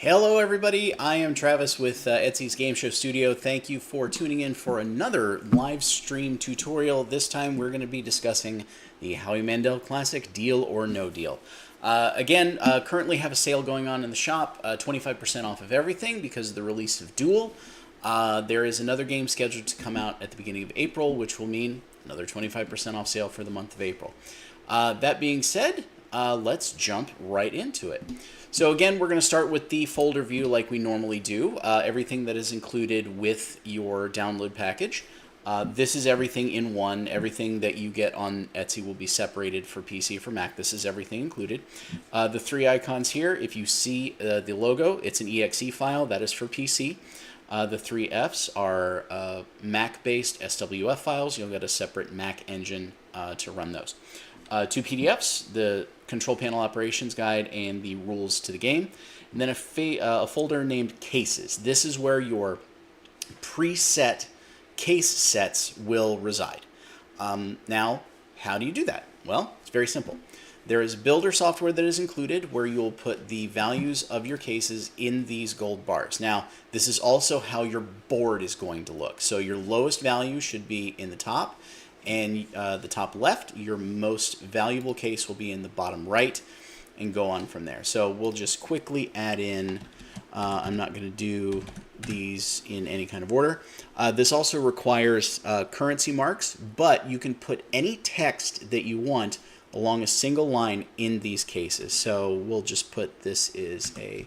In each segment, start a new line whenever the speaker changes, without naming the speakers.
Hello everybody, I am Travis with Etsy's Game Show Studio. Thank you for tuning in for another live stream tutorial. This time we're going to be discussing the Howie Mandel Classic Deal or No Deal. Currently have a sale going on in the shop, 25% off of everything because of the release of Duel. There is another game scheduled to come out at the beginning of April, which will mean another 25% off sale for the month of April. That being said, let's jump right into it. So again, we're going to start with the folder view like we normally do. Everything that is included with your download package. This is everything in one. Everything that you get on Etsy will be separated for PC, for Mac. This is everything included. The three icons here, if you see the logo, it's an exe file. That is for PC. The three Fs are Mac-based SWF files. You'll get a separate Mac engine to run those. Two PDFs, the control panel operations guide and the rules to the game. And then a folder named cases. This is where your preset case sets will reside. Now, how do you do that? Well, it's very simple. There is builder software that is included where you'll put the values of your cases in these gold bars. Now, this is also how your board is going to look. So your lowest value should be in the top, and the top left, your most valuable case will be in the bottom right, and go on from there. So we'll just quickly add in, I'm not going to do these in any kind of order. This also requires currency marks, but you can put any text that you want along a single line in these cases. So we'll just put this is a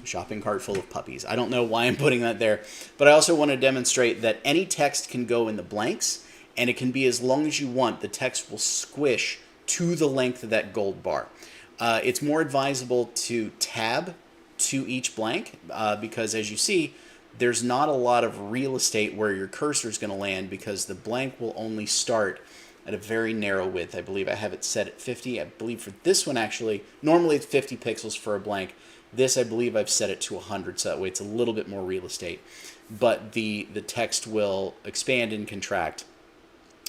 shopping cart full of puppies. I don't know why I'm putting that there, but I also want to demonstrate that any text can go in the blanks, and it can be as long as you want. The text will squish to the length of that gold bar. It's more advisable to tab to each blank because, as you see, there's not a lot of real estate where your cursor is going to land because the blank will only start at a very narrow width. I believe I have it set at 50. I believe for this one, actually, normally it's 50 pixels for a blank. This, I believe I've set it to 100, so that way it's a little bit more real estate. But the text will expand and contract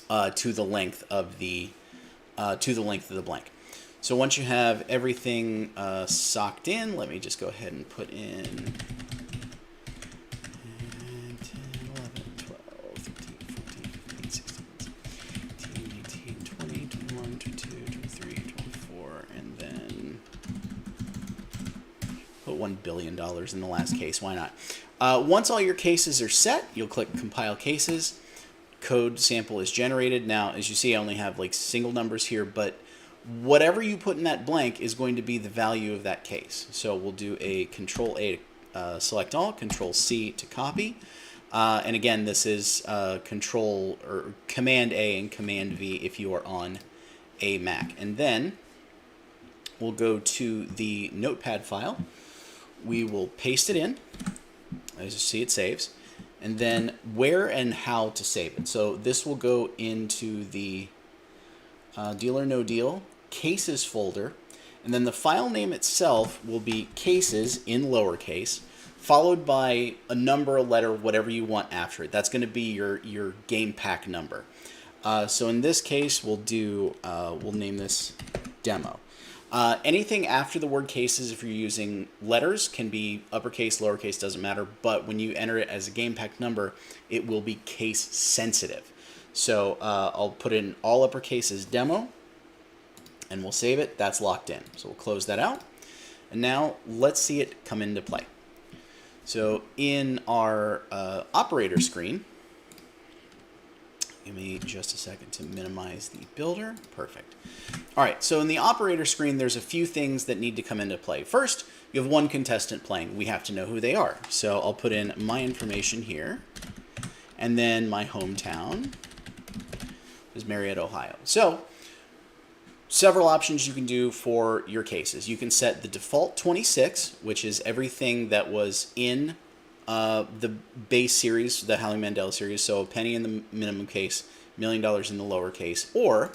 to the length of the blank. So once you have everything socked in, let me just go ahead and put in 10, 11, 12, 13, 14, 15, 16, 17, 18, 20, 21, 22, 23, 24, and then put $1 billion in the last case. Why not? Once all your cases are set, you'll click Compile Cases. Code sample is generated. Now, as you see, I only have like single numbers here, but whatever you put in that blank is going to be the value of that case. So we'll do a Control A to select all, Control C to copy. And again, this is Control or Command A and Command V if you are on a Mac. And then we'll go to the Notepad file. We will paste it in. As you see, it saves. And then where and how to save it. So this will go into the Deal or No Deal Cases folder. And then the file name itself will be Cases in lowercase, followed by a number, a letter, whatever you want after it. That's going to be your game pack number. So in this case, we'll name this Demo. Anything after the word cases, if you're using letters, can be uppercase, lowercase, doesn't matter. But when you enter it as a game pack number, it will be case sensitive. So I'll put in all uppercases Demo, and we'll save it. That's locked in. So we'll close that out. And now let's see it come into play. So in our operator screen, give me just a second to minimize the builder. Perfect. All right, so in the operator screen, there's a few things that need to come into play. First, you have one contestant playing. We have to know who they are. So I'll put in my information here, and then my hometown, is Marietta, Ohio. So several options you can do for your cases. You can set the default 26, which is everything that was in the base series, the Howie Mandel series, so a penny in the minimum case, $1 million in the lower case, or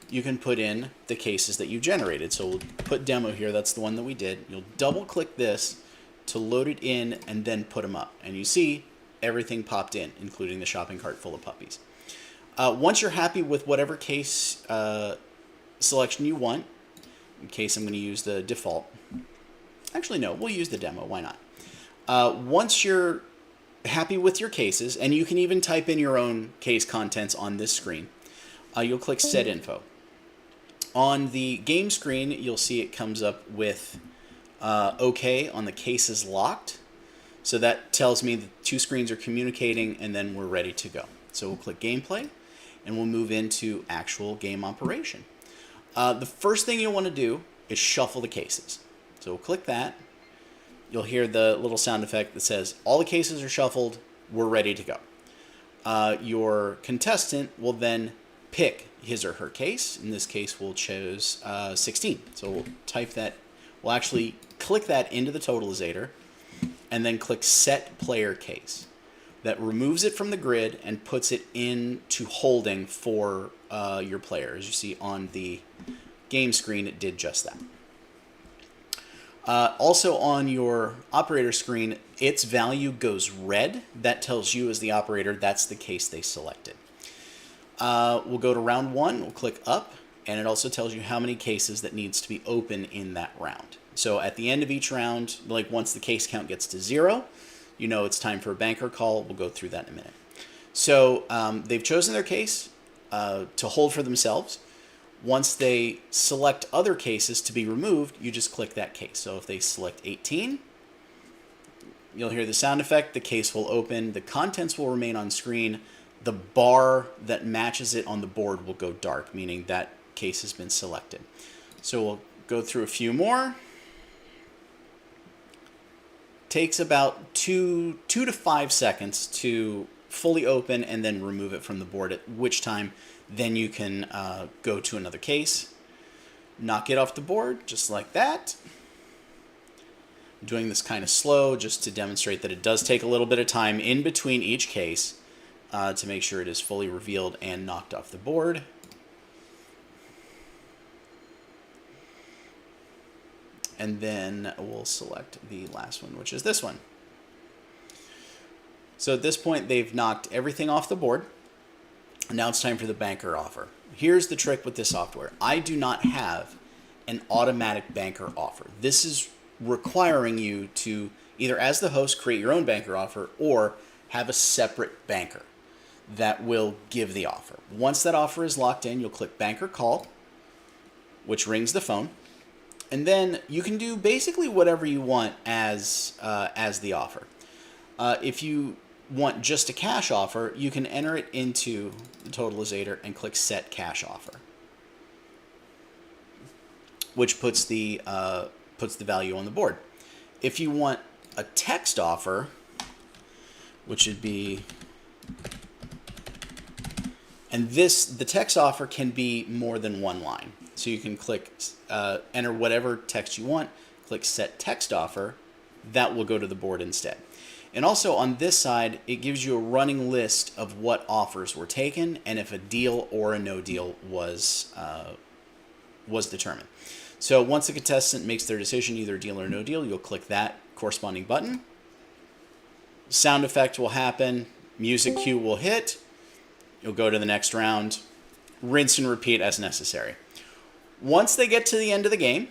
you can put in the cases that you generated. So we'll put demo here, that's the one that we did. You'll double click this to load it in and then put them up. And you see everything popped in, including the shopping cart full of puppies. Once you're happy with whatever case selection you want, in case I'm going to use the default. Actually, no, we'll use the demo. Why not? Once you're happy with your cases, and you can even type in your own case contents on this screen, you'll click Set Info. On the game screen, you'll see it comes up with OK on the cases locked. So that tells me the two screens are communicating, and then we're ready to go. So we'll click Gameplay, and we'll move into actual game operation. The first thing you'll want to do is shuffle the cases. So we'll click that. You'll hear the little sound effect that says all the cases are shuffled, we're ready to go. Your contestant will then pick his or her case. In this case, we'll choose 16. So we'll type that, we'll actually click that into the totalizator and then click Set Player Case. That removes it from the grid and puts it into holding for your player. As you see on the game screen, it did just that. Also on your operator screen, its value goes red. That tells you as the operator that's the case they selected. We'll go to round 1, we'll click up, and it also tells you how many cases that needs to be open in that round. So at the end of each round, like once the case count gets to 0, you know it's time for a banker call. We'll go through that in a minute. So they've chosen their case to hold for themselves. Once they select other cases to be removed, you just click that case. So if they select 18, you'll hear the sound effect. The case will open. The contents will remain on screen. The bar that matches it on the board will go dark, meaning that case has been selected. So we'll go through a few more. Takes about 2 to 5 seconds to fully open and then remove it from the board, at which time then you can go to another case, knock it off the board just like that. I'm doing this kind of slow just to demonstrate that it does take a little bit of time in between each case to make sure it is fully revealed and knocked off the board. And then we'll select the last one, which is this one. So at this point, they've knocked everything off the board. Now it's time for the banker offer. Here's the trick with this software. I do not have an automatic banker offer. This is requiring you to either, as the host, create your own banker offer or have a separate banker that will give the offer. Once that offer is locked in, you'll click Banker Call, which rings the phone. And then you can do basically whatever you want as the offer. If you want just a cash offer, you can enter it into the totalizator and click Set Cash Offer, which puts the value on the board. If you want a text offer, which would be, and the text offer can be more than one line. So you can click, enter whatever text you want, click Set Text Offer. That will go to the board instead. And also on this side, it gives you a running list of what offers were taken and if a deal or a no deal was determined. So once the contestant makes their decision, either deal or no deal, you'll click that corresponding button. Sound effect will happen. Music cue will hit. You'll go to the next round. Rinse and repeat as necessary. Once they get to the end of the game,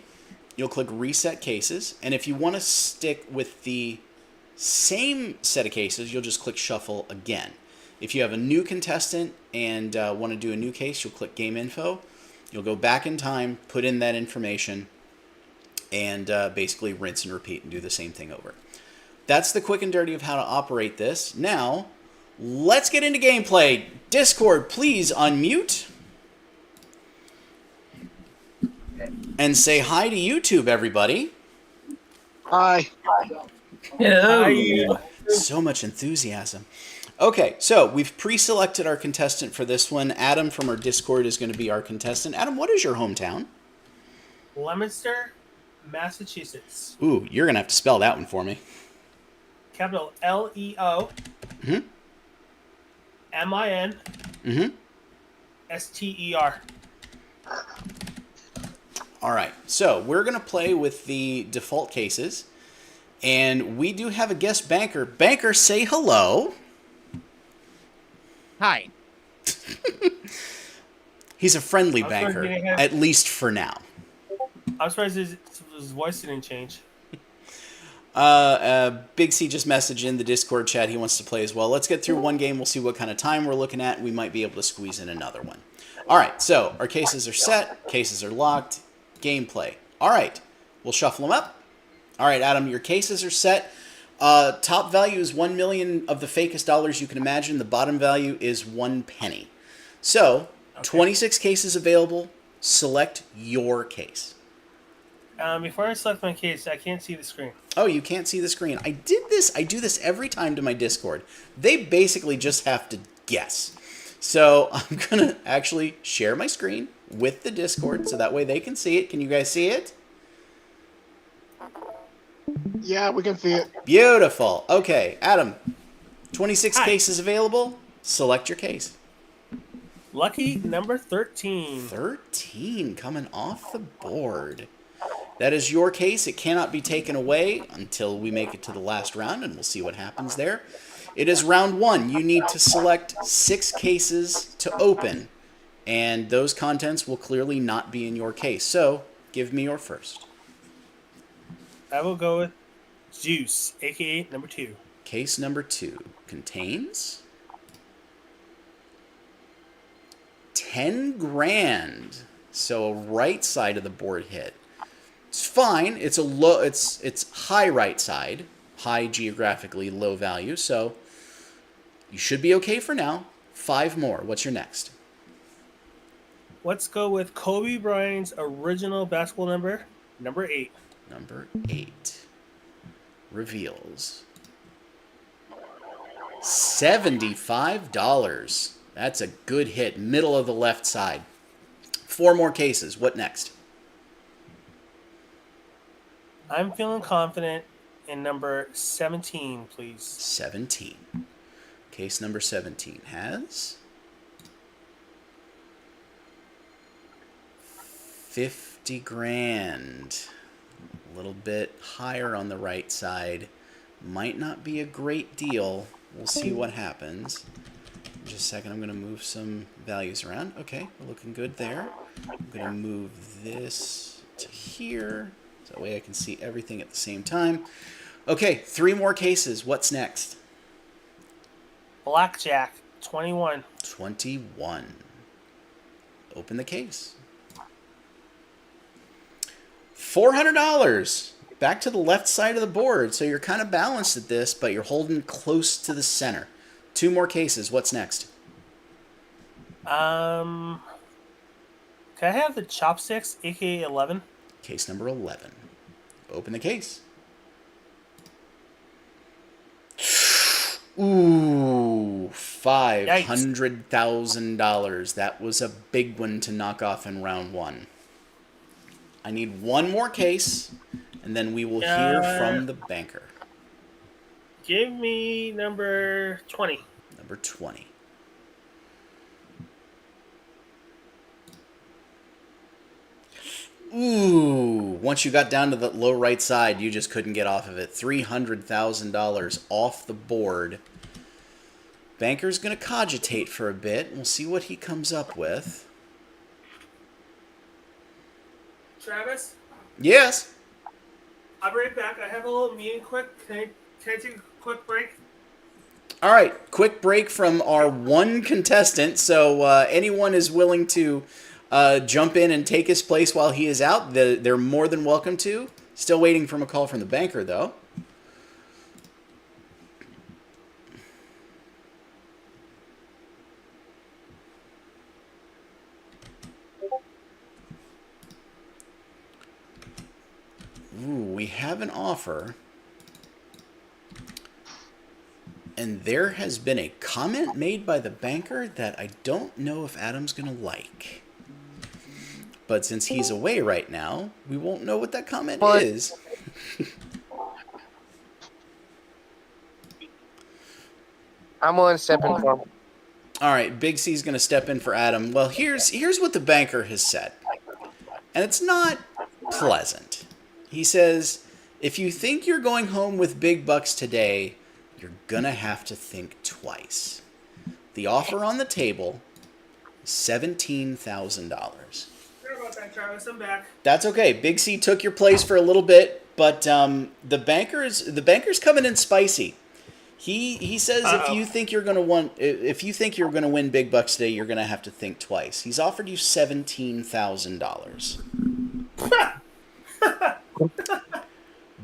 you'll click Reset Cases. And if you want to stick with the same set of cases, you'll just click Shuffle again. If you have a new contestant and want to do a new case, you'll click Game Info. You'll go back in time, put in that information, and basically rinse and repeat and do the same thing over. That's the quick and dirty of how to operate this. Now, let's get into gameplay. Discord, please unmute. And say hi to YouTube, everybody.
Hi.
Hello.
So much enthusiasm. Okay, so we've pre-selected our contestant for this one. Adam from our Discord is going to be our contestant. Adam, what is your hometown?
Leominster, Massachusetts.
Ooh, you're going to have to spell that one for me.
Capital Leominster.
Mm-hmm. All right, so we're going to play with the default cases, and we do have a guest banker. Banker, say hello.
Hi.
He's a friendly
I'm sorry,
banker,
did he have-
at least for now.
I'm surprised his voice didn't change.
Big C just messaged in the Discord chat. He wants to play as well. Let's get through one game. We'll see what kind of time we're looking at. We might be able to squeeze in another one. All right, so our cases are set. Cases are locked. Gameplay. All right, we'll shuffle them up. All right, Adam, your cases are set. Top value is 1 million of the fakest dollars you can imagine. The bottom value is 1 penny. So,
Okay.
26 cases available. Select your case.
Before I select my case, I can't see the screen.
Oh, you can't see the screen. I do this every time to my Discord. They basically just have to guess. So I'm going to actually share my screen with the Discord so that way they can see it. Can you guys see it?
Yeah, we can see it.
Beautiful. Okay, Adam, 26
Hi.
cases available. Select your case.
Lucky number 13.
13 coming off the board. That is your case. It cannot be taken away until we make it to the last round, and we'll see what happens there. It is round 1. You need to select 6 cases to open, and those contents will clearly not be in your case. So, give me your first.
I will go with Zeus, aka number 2.
Case number 2 contains 10 grand. So, a right side of the board hit. It's fine. It's a low. It's high right side, high geographically, low value. So you should be okay for now. 5 more. What's your next?
Let's go with Kobe Bryant's original basketball number 8.
Number 8 reveals $75. That's a good hit. Middle of the left side. 4 more cases. What next?
I'm feeling confident in number 17, please.
17. Case number 17 has 50 grand. A little bit higher on the right side. Might not be a great deal. We'll see what happens. In just a second, I'm going to move some values around. Okay, we're looking good there. I'm going to move this to here. So that way I can see everything at the same time. Okay, 3 more cases. What's next?
Blackjack, 21.
21. Open the case. $400. Back to the left side of the board. So you're kind of balanced at this, but you're holding close to the center. 2 more cases. What's next?
Can I have the chopsticks, aka 11?
Case number 11. Open the case. Ooh, $500,000. That was a big one to knock off in round 1. I need 1 more case, and then we will hear from the banker.
Give me number 20.
Number 20. Ooh, once you got down to the low right side, you just couldn't get off of it. $300,000 off the board. Banker's going to cogitate for a bit. We'll see what he comes up with.
Travis,
Yes.
I'll be right back. I have a little meeting quick. Can I take a quick break?
All right, quick break from our one contestant. So anyone is willing to jump in and take his place while he is out, they're more than welcome to. Still waiting for a call from the banker, though. Ooh, we have an offer And there has been a comment made by the banker that I don't know if Adam's going to like. But since he's away right now, we won't know what that comment is.
I'm willing to step in for him.
All right, Big C's going to step in for Adam. Well, here's what the banker has said. And it's not pleasant. He says, if you think you're going home with big bucks today, you're going to have to think twice. The offer on the table is $17,000.
Sorry about that, Travis. I'm back.
That's okay. Big C took your place for a little bit, but the banker's coming in spicy. He says if you think you're gonna win big bucks today, you're gonna have to think twice. He's offered you $17,000.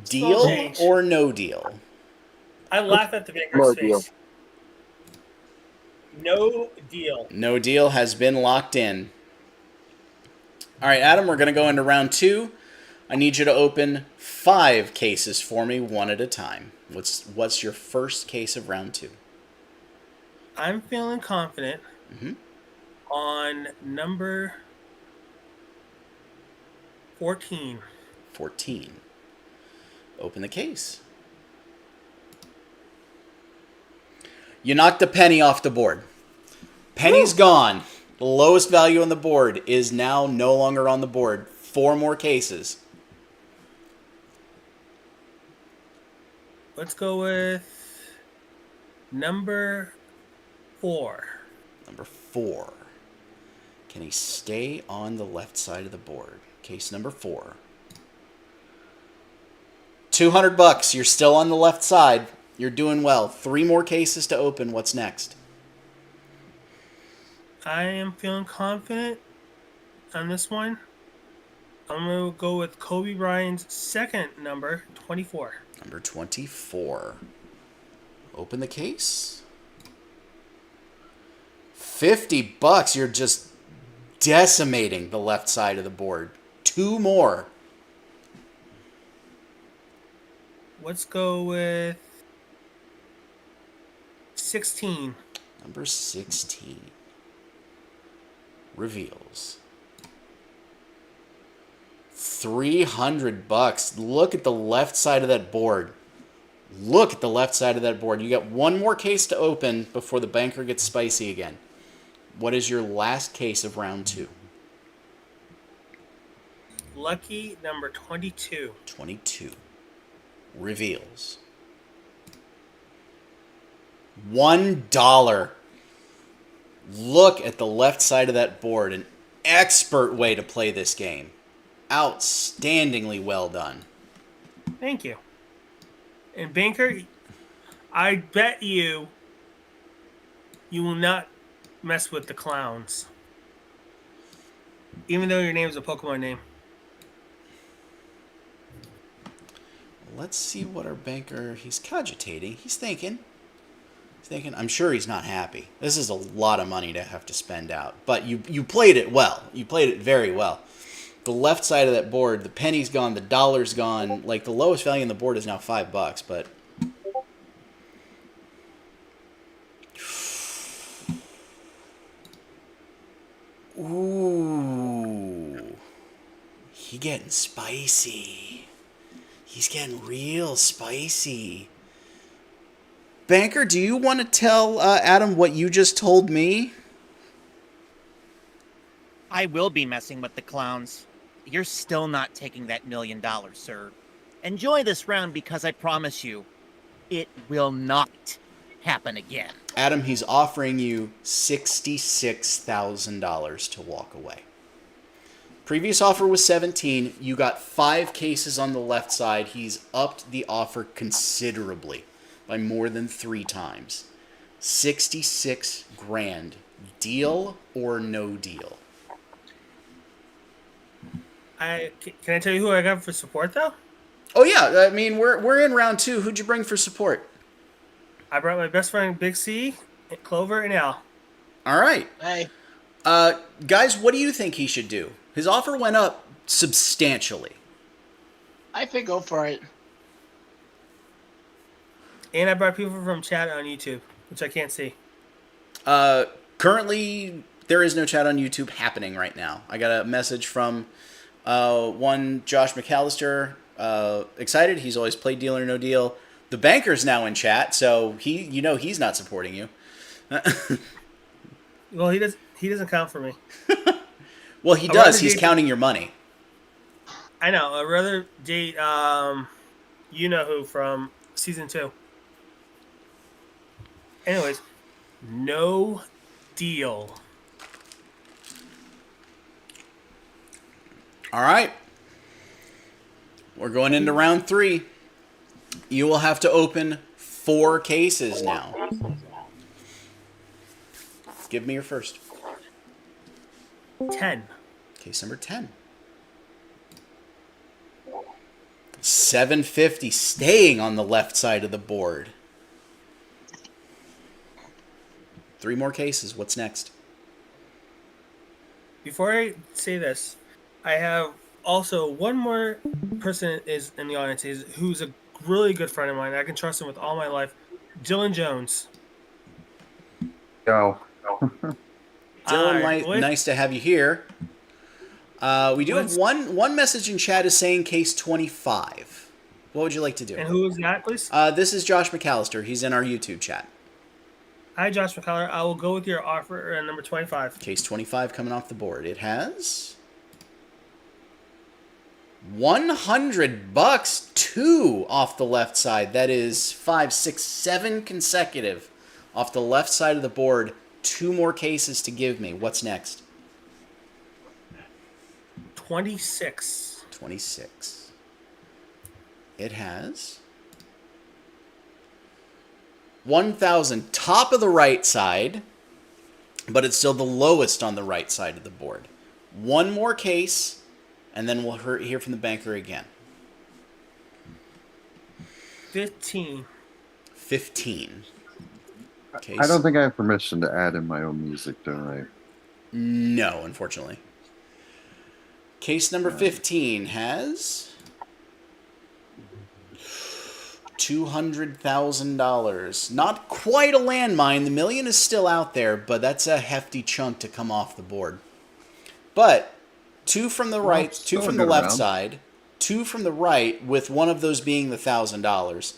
Deal or no deal?
I laugh at the banker's
No
face.
deal.
No deal.
No deal has been locked in. All right, Adam, we're gonna go into round 2. I need you to open 5 cases for me, one at a time. What's your first case of round 2?
I'm feeling confident on number 14.
14. Open the case. You knocked a penny off the board. Penny's gone. The lowest value on the board is now no longer on the board. 4 more cases.
Let's go with number 4.
Number 4. Can he stay on the left side of the board? Case number 4. $200. You're still on the left side. You're doing well. 3 more cases to open. What's next?
I am feeling confident on this one. I'm going to go with Kobe Bryant's second number, 24.
Number 24. Open the case. $50. You're just decimating the left side of the board. 2 more.
Let's go with 16.
Number 16. Reveals. $300. Look at the left side of that board. Look at the left side of that board. You got 1 more case to open before the banker gets spicy again. What is your last case of round 2?
Lucky number 22.
22. Reveals. $1. Look at the left side of that board. An expert way to play this game. Outstandingly well done.
Thank you. And Banker, I bet you will not mess with the clowns. Even though your name is a Pokemon name.
Let's see what our banker... He's cogitating. He's thinking. I'm sure he's not happy. This is a lot of money to have to spend out. But you played it well. You played it very well. The left side of that board, the penny's gone, the dollar's gone. Like, the lowest value on the board is now $5, but... Ooh. He getting spicy. He's getting real spicy. Banker, do you want to tell Adam what you just told me?
I will be messing with the clowns. You're still not taking that $1 million, sir. Enjoy this round because I promise you, it will not happen again.
Adam, he's offering you $66,000 to walk away. Previous offer was 17. You got 5 cases on the left side. He's upped the offer considerably by more than 3 times. 66 grand. Deal or no deal?
Can I tell you who I got for support though?
Oh yeah, I mean we're in round 2. Who'd you bring for support?
I brought my best friend Big C, Clover, and Al.
All right.
Hey,
Guys, what do you think he should do? His offer went up substantially.
I think go for it.
And I brought people from chat on YouTube, which I can't see.
Currently, there is no chat on YouTube happening right now. I got a message from one Josh McAllister. Excited. He's always played Deal or No Deal. The banker's now in chat, so he's not supporting you.
Well, he doesn't count for me.
Well, he does. He's counting your money.
I know. I'd rather date you know who from season 2. Anyways, no deal.
All right. We're going into round 3. You will have to open 4 cases now. Give me your first.
10.
Case number 10. 750 staying on the left side of the board. 3 more cases. What's next?
Before I say this, I have also one more person is in the audience who's a really good friend of mine. I can trust him with all my life. Dylan Jones.
Go.
Dylan, nice to have you here. We do have one message in chat is saying case 25. What would you like to do?
And who is that, please?
This is Josh McAllister. He's in our YouTube chat.
Hi, Josh McCullough. I will go with your offer number 25.
Case 25 coming off the board. It has $100, 2 off the left side. That is 5, 6, 7 consecutive off the left side of the board. 2 more cases to give me. What's next?
26.
26. It has 1,000 top of the right side, but it's still the lowest on the right side of the board. 1 more case, and then we'll hear from the banker again.
15.
15. Case.
I don't think I have permission to add in my own music, don't I?
No, unfortunately. Case number 15 has $200,000. Not quite a landmine. The million is still out there, but that's a hefty chunk to come off the board. But 2 from the right, 2 from the left side, 2 from the right, with one of those being the $1,000.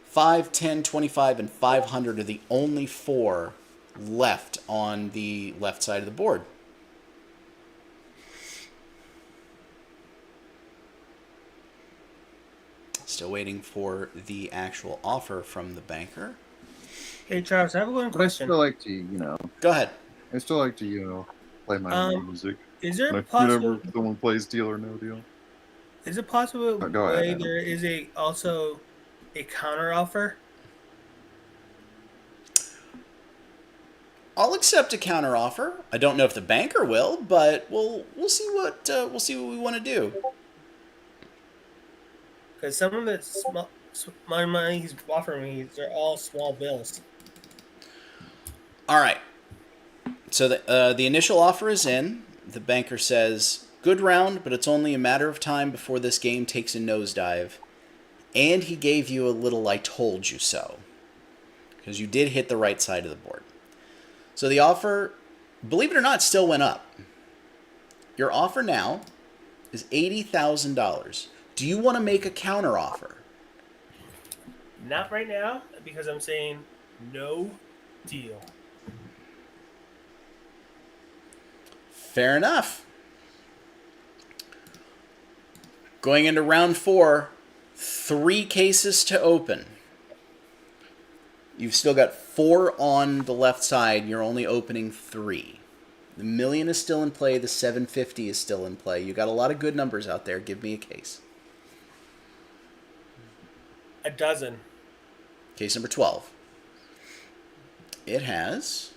5, 10, 25, and 500 are the only 4 left on the left side of the board. Still waiting for the actual offer from the banker.
Hey, Travis, I have one
But I
question.
still like to,
Go ahead.
play my own music.
Is there a
Whenever
possible?
someone plays Deal or No Deal.
Is it possible
Go ahead,
way
Adam.
there is also a counter offer?
I'll accept a counter offer. I don't know if the banker will, but we'll see what we want to do.
Because some of the my money he's offering me, they're all small bills.
All right. So the initial offer is in. The banker says, "Good round, but it's only a matter of time before this game takes a nosedive." And he gave you a little "I told you so," because you did hit the right side of the board. So the offer, believe it or not, still went up. Your offer now is $80,000. Do you want to make a counter offer?
Not right now, because I'm saying no deal.
Fair enough. Going into round 4, 3 cases to open. You've still got 4 on the left side. You're only opening 3. The million is still in play. The 750 is still in play. You got a lot of good numbers out there. Give me a case.
A dozen.
Case number 12. It has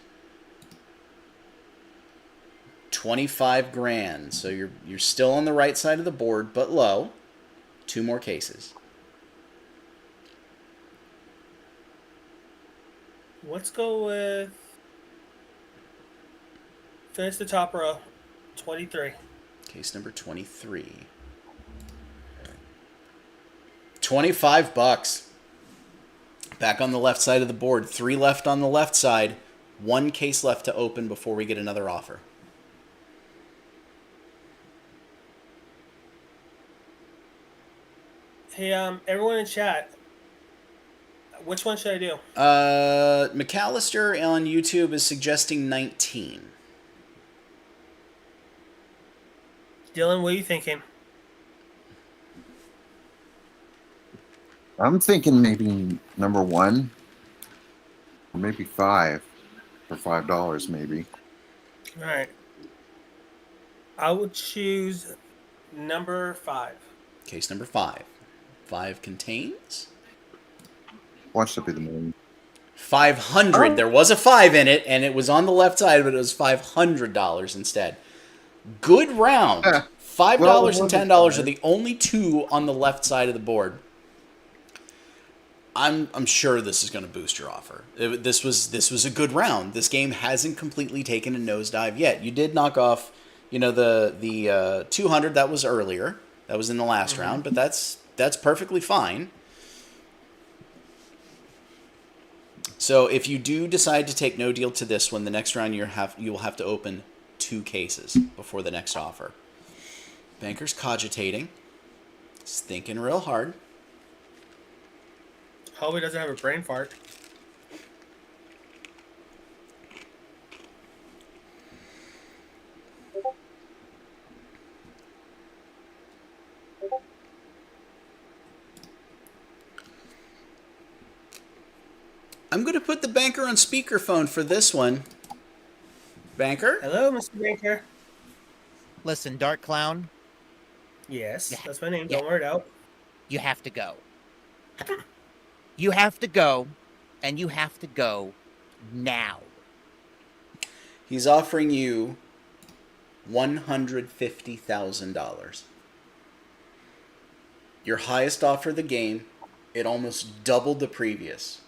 25 grand. So you're still on the right side of the board, but low. 2 more cases.
Let's go with finish the top row. 23.
Case number 23. $25. Back on the left side of the board. 3 left on the left side. 1 case left to open before we get another offer.
Hey, everyone in chat, which one should I do?
McAllister on YouTube is suggesting 19.
Dylan, what are you thinking?
I'm thinking maybe number 1, or maybe 5, for $5 maybe.
All right. I would choose number 5.
Case number 5. 5 contains
Watch that be the million.
500.
Oh.
There was a 5 in it, and it was on the left side, but it was $500 instead. Good round. $5
Well,
and $10 are the only 2 on the left side of the board. I'm sure this is going to boost your offer. This was a good round. This game hasn't completely taken a nosedive yet. You did knock off, the 200 that was earlier. That was in the last round, but that's perfectly fine. So if you do decide to take no deal to this one, the next round you will have to open 2 cases before the next offer. Banker's cogitating. He's thinking real hard.
Hope he doesn't have a brain fart.
I'm going to put the banker on speakerphone for this one. Banker?
Hello, Mr. Banker.
Listen, Dark Clown,
Yes,
Yeah.
that's my name.
Yeah.
Don't wear it out.
you have to go. You have to go, and you have to go now.
He's offering you $150,000. Your highest offer of the game. It almost doubled the previous.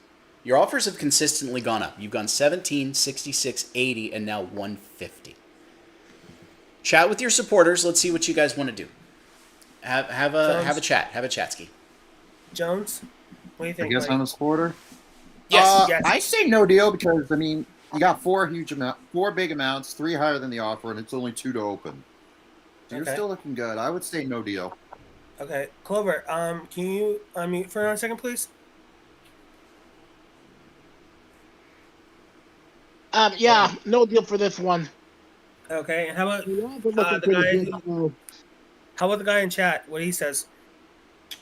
Your offers have consistently gone up. You've gone 17, 66, 80, and now 150. Chat with your supporters. Let's see what you guys want to do. Have a chat. Have a chatski.
Jones, what do you
I
think?
guess
buddy?
I'm a supporter.
Yes.
Yes.
I say no deal because, you got 4 big amounts, 3 higher than the offer, and it's only 2 to open. So you're
Okay.
still looking good. I would say no deal.
Okay, Clover. Can you unmute for a second, please?
Yeah, no deal for this one.
Okay, and how about
We're looking
the
pretty
guy-
good, so-
how about the guy in chat? What he says?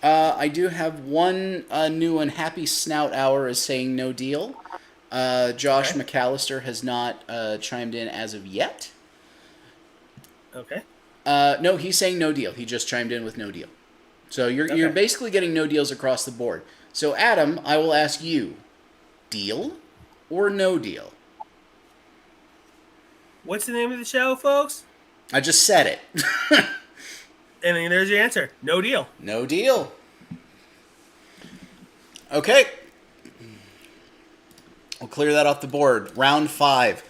I do have one new and Happy Snout Hour is saying no deal. Josh
Okay.
McAllister has not chimed in as of yet.
Okay.
No, he's saying no deal. He just chimed in with no deal. So you're
Okay.
basically getting no deals across the board. So Adam, I will ask you, deal or no deal?
What's the name of the show, folks?
I just said it.
And then there's your answer. No deal.
No deal. Okay. We'll clear that off the board. Round 5.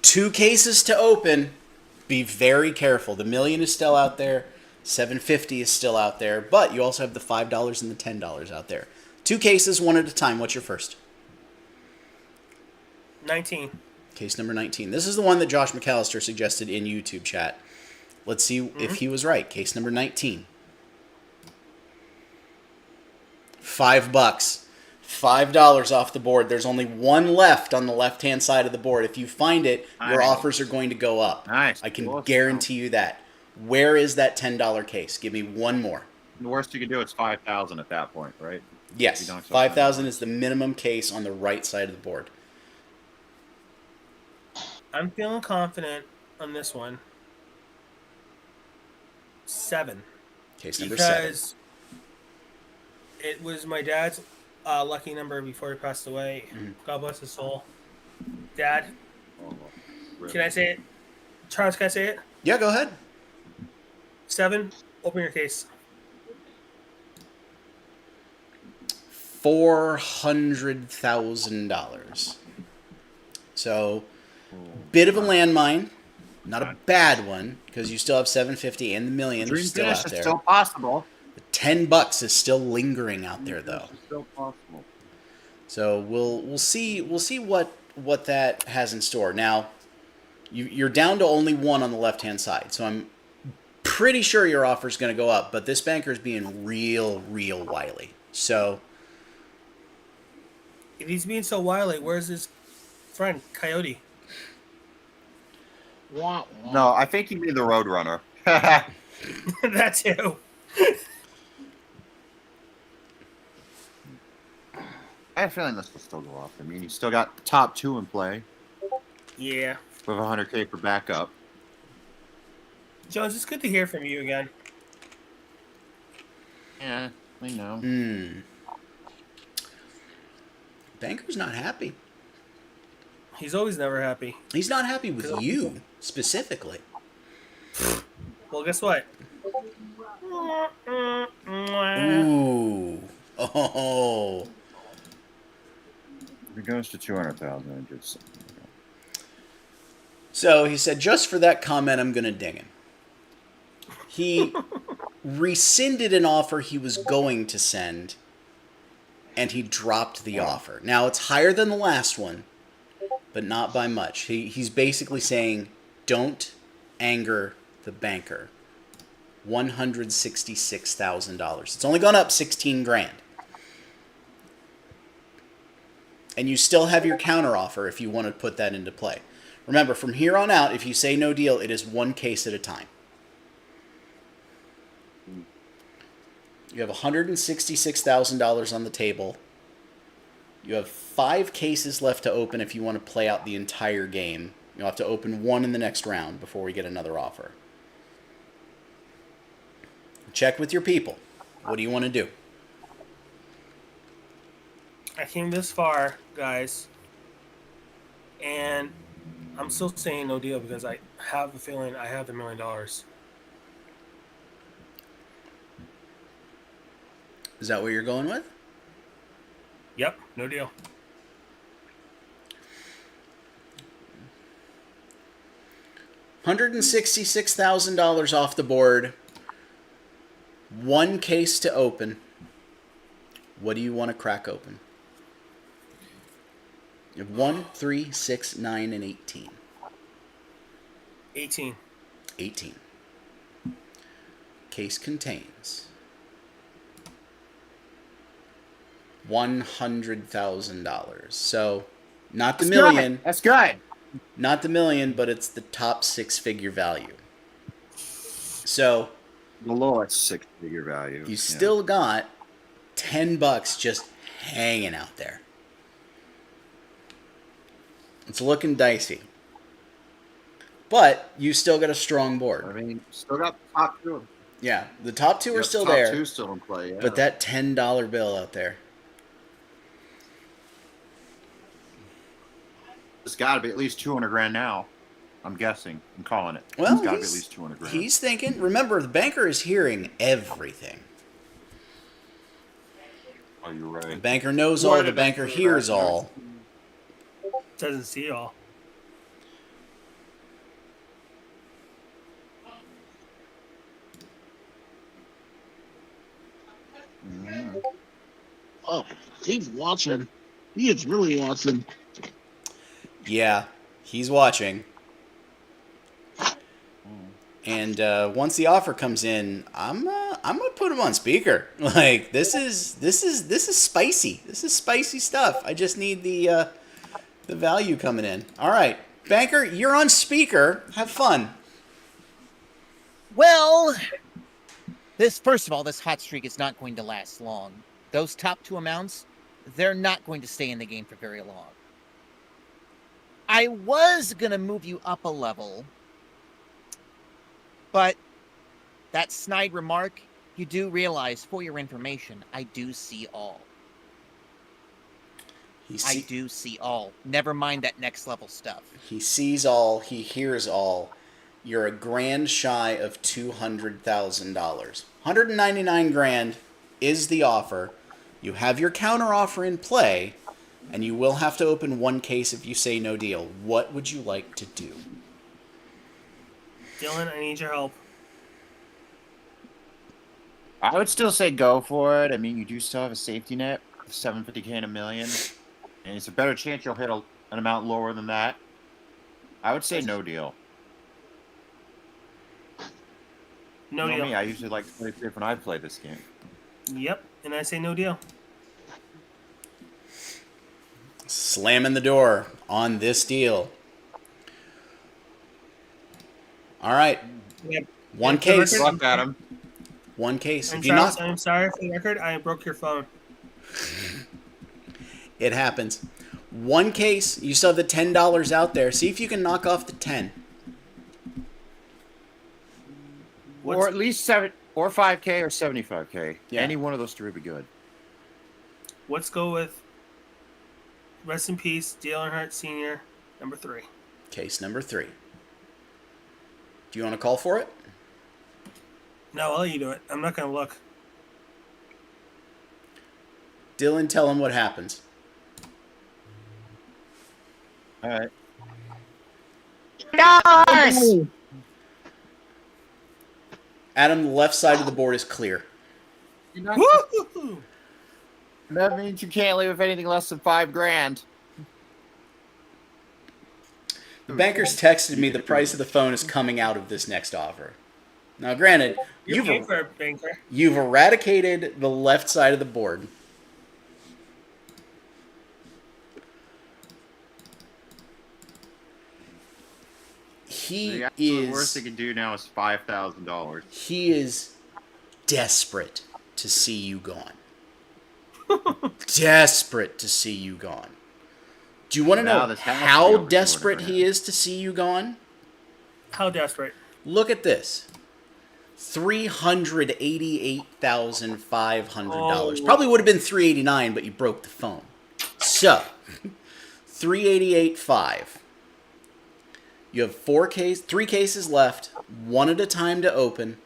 2 cases to open. Be very careful. The million is still out there. 750 is still out there. But you also have the $5 and the $10 out there. 2 cases, one at a time. What's your first?
19.
Case number 19. This is the one that Josh McAllister suggested in YouTube chat. Let's see if he was right. Case number 19. $5. $5 off the board. There's only 1 left on the left-hand side of the board. If you find it, your
Nice.
offers are going to go up.
Nice.
I can
Awesome.
guarantee you that. Where is that $10 case? Give me one more.
The worst you can do is 5,000 at that point, right?
Yes,
You don't have
5,000 is the minimum case on the right side of the board.
I'm feeling confident on this one. 7.
Case number 7.
Because it was my dad's lucky number before he passed away.
Mhm.
God bless his soul. Dad,
Oh, really.
can I say it? Charles, can I say it?
Yeah, go ahead.
7. Open your case.
$400,000. So, bit of a landmine. Not a bad one, because you still have 750 and the million
Dream
still
finish
out
is
there.
still possible.
$10 is still lingering out there, though.
It's still possible.
So we'll see what that has in store. Now, you're down to only one on the left hand side, so I'm pretty sure your offer is going to go up. But this banker is being real wily. So
If he's being so wily, where's his friend Coyote?
Wah, wah.
No, I think you mean the Roadrunner.
That too.
I have a feeling this will still go up. I mean, you still got the top 2 in play
Yeah.
with 100K for backup.
Jones, it's good to hear from you again.
Yeah, I know.
banker's not happy.
He's always never happy.
He's not happy with you specifically.
Well, guess what?
Ooh. Oh.
If it goes to 200,000, it just.
So he said, just for that comment, I'm going to ding him. He rescinded an offer he was going to send, and he dropped the offer. Now, it's higher than the last one, but not by much. He's basically saying, don't anger the banker. $166,000. It's only gone up 16 grand. And you still have your counter offer if you want to put that into play. Remember, from here on out, if you say no deal, it is one case at a time. You have $166,000 on the table. You have 5 cases left to open if you want to play out the entire game. You'll have to open one in the next round before we get another offer. Check with your people. What do you want to do?
I came this far, guys, and I'm still saying no deal because I have a feeling I have the $1 million.
Is that what you're going with?
Yep, no deal.
$166,000 off the board. 1 case to open. What do you want to crack open? You have 1, 3, 6, 9, and 18.
18.
18. Case contains $100,000. So, not the million,
That's good.
not the million, but it's the top 6-figure value. So,
The lowest 6-figure value.
you still got $10 just hanging out there. It's looking dicey. But you still got a strong
I
board.
mean, still got the top 2.
Yeah, the top 2 are still
top
there.
2 still in play. Yeah.
But that $10 bill out there.
It's got to be at least 200 grand now. I'm guessing. I'm calling it.
Well,
It's got to be at least 200 grand.
he's thinking. Remember, the banker is hearing everything.
Oh, you're
The
right.
banker knows all. The banker hears all.
Doesn't see all.
Oh, he's watching. He is really watching.
Yeah, he's watching. And once the offer comes in, I'm gonna put him on speaker. Like this is spicy. This is spicy stuff. I just need the value coming in. All right, banker, you're on speaker. Have fun.
Well, first of all, this hot streak is not going to last long. Those top 2 amounts, they're not going to stay in the game for very long. I was going to move you up a level, but that snide remark, you do realize, for your information, I do see all. I do see all. Never mind that next level stuff.
He sees all. He hears all. You're a grand shy of $200,000. 199 grand is the offer. You have your counter offer in play, and you will have to open 1 case if you say no deal. What would you like to do?
Dylan, I need your help.
I would still say go for it. I mean, you do still have a safety net of $750K and $1 million. and it's a better chance you'll hit an amount lower than that. I would say no deal.
No
You know
deal.
me, I usually like to play safe when I play this game.
Yep, and I say no deal.
Slamming the door on this deal. All right.
Yep.
One
And for the
case.
record,
Luck at him.
One case.
I'm
If you knock,
sorry for the record. I broke your phone.
it happens. One case. You still have the $10 out there. See if you can knock off the 10.
Or at least 5K or 75K.
Yeah.
Any one of those three would be good.
Let's go with rest in peace, Dale Earnhardt Sr., number 3.
Case number 3. Do you want to call for it?
No, I'll let you do it. I'm not going to look.
Dylan, tell him what happens.
All right.
Yes!
Adam, the left side of the board is clear.
Woo!
That means you can't leave with anything less than $5,000.
The bankers texted me the price of the phone is coming out of this next offer. Now, granted,
You're paying for a banker.
you've eradicated the left side of the board. He
The absolute worst
is
they can do now is $5,000.
he is desperate to see you gone. Desperate to see you gone. Do you want to
Now
know
this has to be
how
over
desperate he
200
is to see you gone?
How desperate?
Look at this. $388,500.
Oh.
Probably would have been $389, but you broke the phone. So, $388,500. You have 3 cases left, one at a time to open.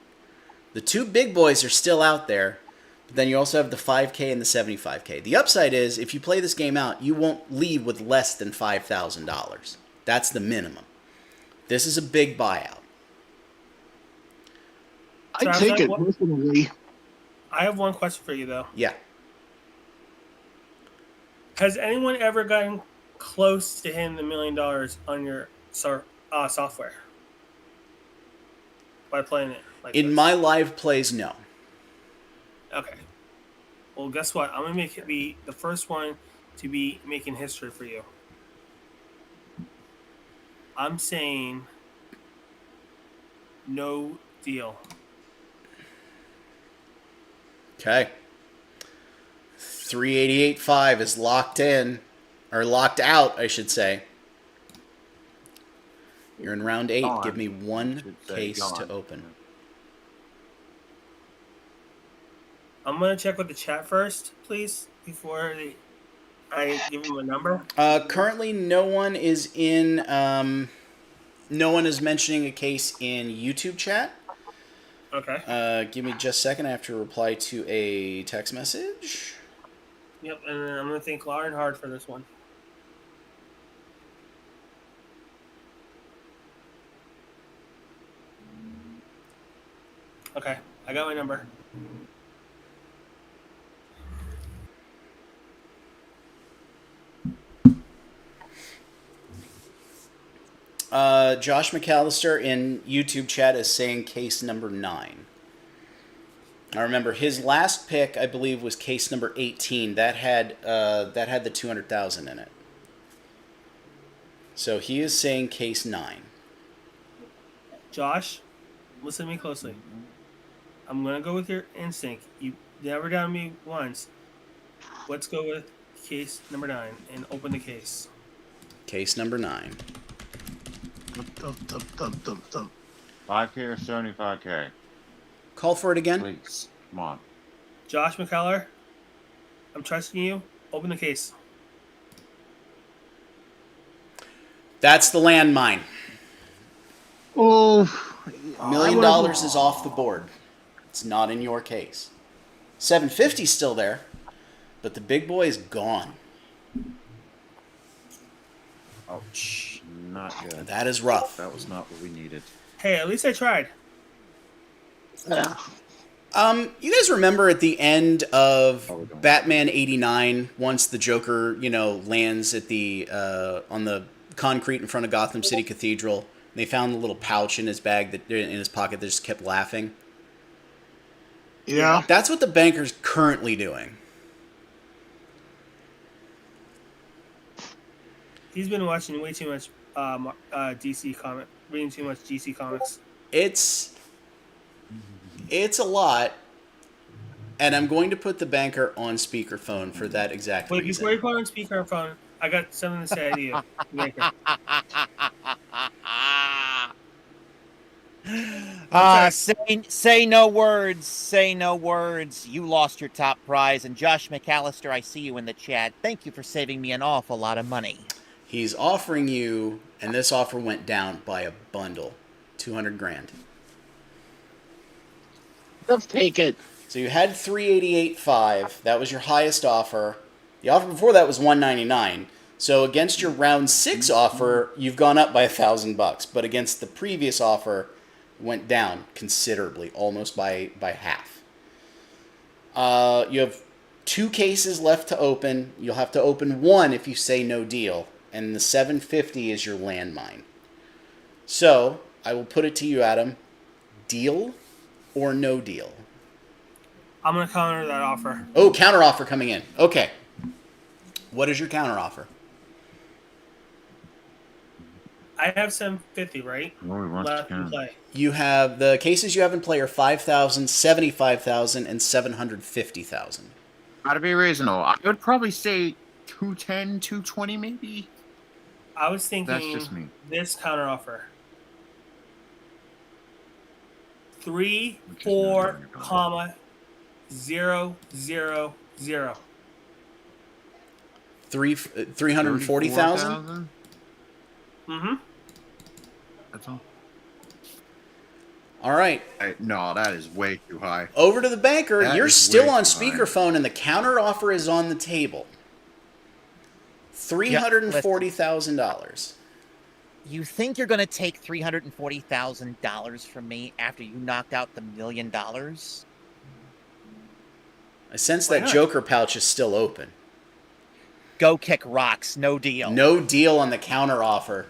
The 2 big boys are still out there, but then you also have the 5K and the 75K. The upside is, if you play this game out, you won't leave with less than $5,000. That's the minimum. This is a big buyout.
I
So
take
I
it
was like,
personally.
I have one question for you, though.
Yeah.
Has anyone ever gotten close to hitting the $1 million on your software by playing it? Like
In
this?
my live plays, no.
Okay. Well, guess what? I'm gonna make it be the first one to be making history for you. I'm saying no deal.
Okay. 388.5 is locked in, or locked out, I should say. You're in round 8.
Gone.
Give me one
Should say
case
gone.
to open.
I'm gonna check with the chat first, please, before I give him a number.
Currently, no one is in. No one is mentioning a case in YouTube chat.
Okay.
Give me just a second. I have to reply to a text message.
Yep, and then I'm gonna thank Lauren hard for this one. Okay, I got my number.
Josh McAllister in YouTube chat is saying case number 9. I remember his last pick, I believe, was case number 18. That had the 200,000 in it. So he is saying case 9.
Josh, listen to me closely. I'm gonna go with your instinct. You never doubted me once. Let's go with case number 9 and open the case.
Case number 9.
Dum, dum, dum, dum, dum.
5K or 75K.
Call for it again.
Please. Come on.
Josh McCullough, I'm trusting you. Open the case.
That's the landmine.
Oh,
$1 million is off the board. It's not in your case. 750 still there, but the big boy is gone.
Ouch. Not good.
That is rough.
That was not what we needed.
Hey, at least I tried.
yeah.
You guys remember at the end of
Oh, we're doing
Batman '89, once the Joker, lands at the on the concrete in front of Gotham City Cathedral, they found the little pouch in his bag in his pocket that just kept laughing.
Yeah.
That's what the banker's currently doing.
He's been watching way too much DC comic, reading too much DC comics.
It's a lot, and I'm going to put the banker on speakerphone for that exact
Wait,
reason.
before you put on speakerphone, I got something to say to you. Baker.
Say no words. Say no words. You lost your top prize. And Josh McAllister, I see you in the chat. Thank you for saving me an awful lot of money.
He's offering you, and this offer went down by a bundle, $200,000.
Let's take it.
So you had 388.5. That was your highest offer. The offer before that was 199. So against your round 6 offer, you've gone up by $1,000. But against the previous offer, it went down considerably, almost by half. You have 2 cases left to open. You'll have to open 1 if you say no deal. And the 750 is your landmine. So I will put it to you, Adam. Deal or no deal?
I'm gonna counter that offer.
Oh, counter offer coming in. Okay. What is your counter offer?
I have 750, right?
Oh, we want
Left
to
in
count.
play.
You have the cases you have in play are 5,000, 75,000, and 750,000.
Gotta be reasonable. I would probably say 210, 220 maybe.
I was thinking
That's just me.
this counter offer. 3,
Which is
4,
not very
comma, 0, 0, 0.
340,000?
34,000?
Mm-hmm.
That's all.
All right.
No, that is way too high.
Over to the banker.
That
You're
is
still
way
on
too high.
speakerphone, and the counter offer is on the table. $340,000.
You think you're going to take $340,000 from me after you knocked out the $1 million?
I sense
Why
that
not?
Joker pouch is still open.
Go kick rocks. No deal.
No deal on the counter offer.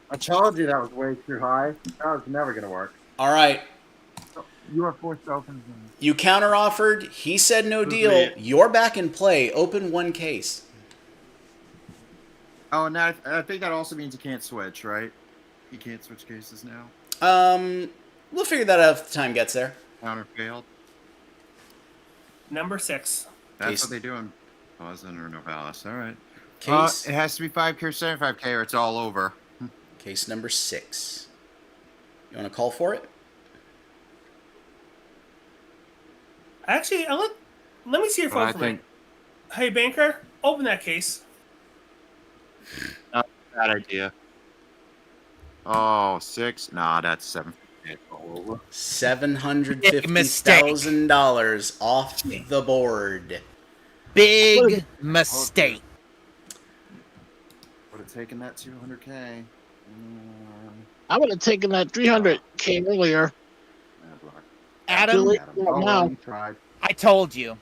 I told you that was way too high. That was never going to work.
All right.
You are forced to open.
You counter offered. He said no deal.
me.
You're back in play. Open 1 case.
Oh, and that, I think that also means you can't switch, right? You can't switch cases now.
We'll figure that out if the time gets there.
Counter failed.
Number 6.
That's
Case-
what they do in Boston or Novalis. All right.
Case
It has to be 5K or 75K or it's all over.
case number 6. You want to call for it?
Actually, let me see your
Well,
phone
I
for
think
me. Hey, banker, open that case.
bad idea. Oh, 6? Nah, that's 7. It's all over.
$750,000 off the board.
Big mistake.
Would have taken that 200K.
I would have taken that 300K earlier.
Adam,
Billy-
Oh,
now.
you tried.
I told you.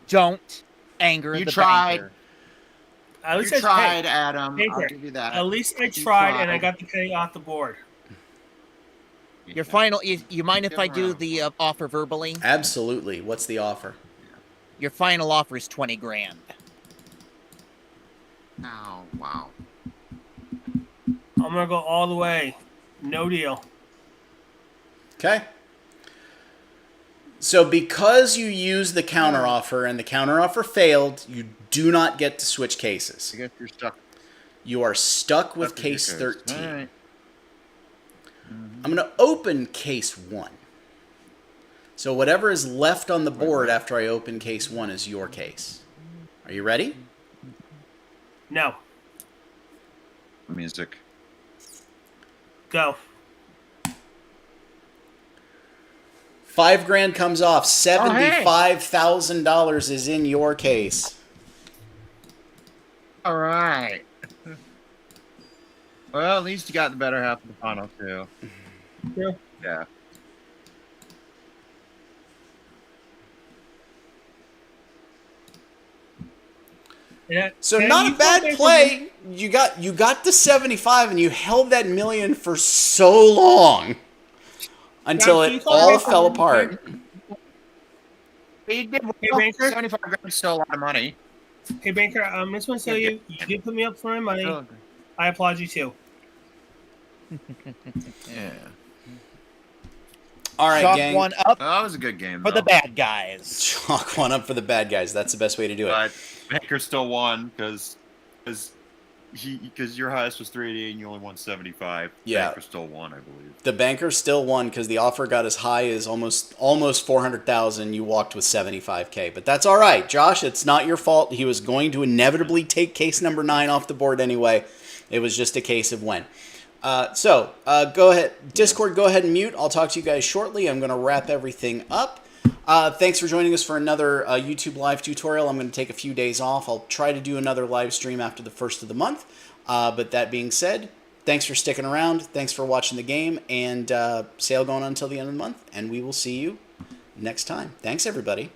Don't anger
You
the
tried.
banker.
At least
You
I
tried,
hey,
Adam.
Baker,
I'll give you that.
At least I
You
tried, and I
tried.
got the K off the board.
Your final. You mind if I
Give
do
around.
the offer verbally?
Absolutely. What's the offer?
Your final offer is $20,000.
Oh, wow.
I'm gonna go all the way. No deal.
Okay. So because you used the counteroffer and the counteroffer failed, you do not get to switch cases.
I guess you're stuck.
You are stuck with
Stuck your
case 13.
All right.
I'm going to open case 1. So whatever is left on the board after I open case 1 is your case. Are you ready?
No.
Music.
Go.
$5,000 comes off. $75,000 is in your case.
All right. Well, at least you got the better half of the final two.
Yeah.
Yeah.
Yeah.
So
Yeah,
not
you
a bad
felt
play. You got to 75 and you held that million for so long until
Can you
it
call
all
me for
fell
one
apart.
He did
Hey,
well.
Banker.
75 grand is still a lot of money.
Hey, Banker, I just want to tell you, you did put me up for my money.
Oh,
I applaud you too.
yeah.
All right,
Chalk
gang.
one up
That was a good game,
for the
though.
bad guys.
Chalk one up for the bad guys. That's the best way to do it.
But Banker still won because your highest was 388 and you only won 75.
Yeah.
Banker still won, I believe.
The banker still won because the offer got as high as almost 400,000. You walked with 75K, but that's all right, Josh. It's not your fault. He was going to inevitably take case number 9 off the board anyway. It was just a case of when. So go ahead, Discord. Go ahead and mute. I'll talk to you guys shortly. I'm going to wrap everything up. Thanks for joining us for another YouTube live tutorial. I'm going to take a few days off. I'll try to do another live stream after the first of the month. But that being said, thanks for sticking around. Thanks for watching the game. And sale going on until the end of the month. And we will see you next time. Thanks, everybody.